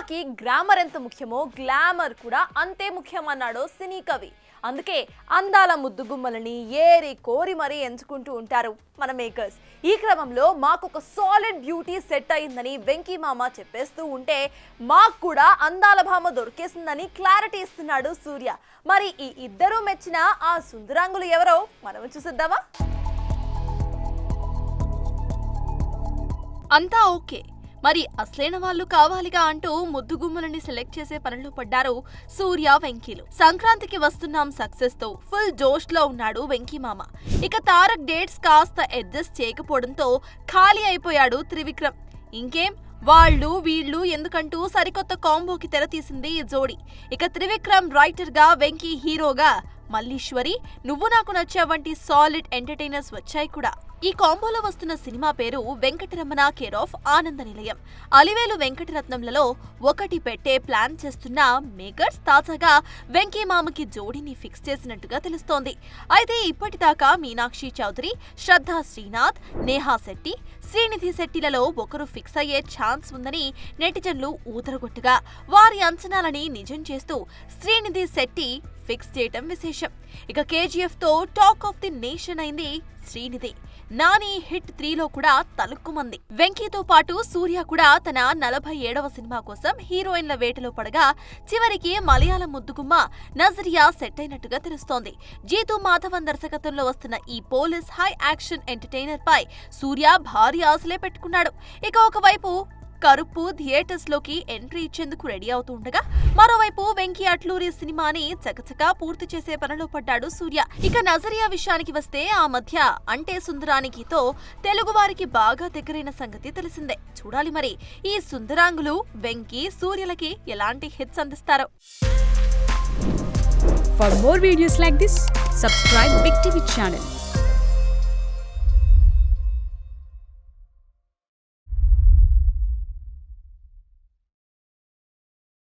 సినిమాకి గ్రామర్ ఎంత ముఖ్యమో గ్లామర్ కూడా అంతే ముఖ్యమన్నాడు సినీ కవి. అందుకే అందాల ముద్దుగుమ్మలని ఏరి కోరి మరీ ఎంచుకుంటూ ఉంటారు మన మేకర్స్. ఈ క్రమంలో మాకొక సాలిడ్ బ్యూటీ సెట్ అయిందని వెంకీ మామ చెప్పేస్తూ ఉంటే మాకు కూడా అందాల భామ దొరికేసిందని క్లారిటీ ఇస్తున్నాడు సూర్య. మరి ఈ ఇద్దరూ మెచ్చిన ఆ సుందరాంగులు ఎవరో మనం చూసిద్దామా? అంతా ఓకే, మరి అసలైన వాళ్ళు కావాలిగా అంటూ ముద్దుగుమ్మలని సెలెక్ట్ చేసే పనిలో పడ్డారు సూర్య, వెంకీలు. సంక్రాంతికి వస్తున్నాం సక్సెస్ తో ఫుల్ జోష్ లో ఉన్నాడు వెంకీ మామ. ఇక తారక్ డేట్స్ కాస్త అడ్జస్ట్ చేయకపోవడంతో ఖాళీ అయిపోయాడు త్రివిక్రమ్. ఇంకేం వాళ్ళు వీళ్ళు ఎందుకంటూ సరికొత్త కాంబోకి తెర తీసింది ఈ జోడి. ఇక త్రివిక్రమ్ రైటర్ గా, వెంకీ హీరోగా మల్లీశ్వరి, నువ్వు నాకు నచ్చే వంటి సాలిడ్ ఎంటర్టైనర్స్ వచ్చాయి కూడా. ఈ కాంబోలో వస్తున్న సినిమా పేరు వెంకటరమణ కేర్ ఆఫ్ ఆనంద నిలయం. అలివేలు వెంకటరత్నంలలో ఒకటి పెట్టే ప్లాన్ చేస్తున్న మేకర్స్ తాజాగా వెంకీ మామకి జోడీని ఫిక్స్ చేసినట్టుగా తెలుస్తోంది. అయితే ఇప్పటిదాకా మీనాక్షి చౌదరి, శ్రద్ధా శ్రీనాథ్, నేహా శెట్టి, శ్రీనిధి శెట్టిలలో ఒకరు ఫిక్స్ అయ్యే ఛాన్స్ ఉందని నెటిజన్లు ఊదరగొట్టగా, వారి అంచనాలని నిజం చేస్తూ శ్రీనిధి శెట్టి ఫిక్స్ చేయటం విశేషం. ఇక కేజీఎఫ్ తో టాక్ ఆఫ్ ది నేషన్ అయింది శ్రీనిధి. నాని హిట్ 3లో కూడా తలుక్కుమంది. వెంకీతో పాటు సూర్య కూడా తన 47వ సినిమా కోసం హీరోయిన్ల వేటలో పడగా చివరికి మలయాళం ముద్దుగుమ్మ నజరియా సెట్ అయినట్టుగా తెలుస్తోంది. జీతూ మాధవన్ దర్శకత్వంలో వస్తున్న ఈ పోలీస్ హై యాక్షన్ ఎంటర్టైనర్ పై సూర్య భారీ ఆశలే పెట్టుకున్నాడు. ఇక ఒకవైపు కరుపు థియేటర్స్ లోకి ఎంట్రీ ఇచ్చేందుకు రెడీ అవుతుండగా, మరోవైపు వెంకీ అట్లూరి సినిమాని చకచకా పూర్తి చేసే పనిలో పడ్డాడు సూర్య. ఇక నజరియా విషయానికి వస్తే ఆ మధ్య అంటే సుందరానికితో తెలుగు వారికి బాగా దగ్గరైన సంగతి తెలిసిందే. చూడాలి మరి ఈ సుందరాంగులు వెంకీ, సూర్యలకి ఎలాంటి hits అందిస్తారో. For more videos like this, subscribe Big TV channel.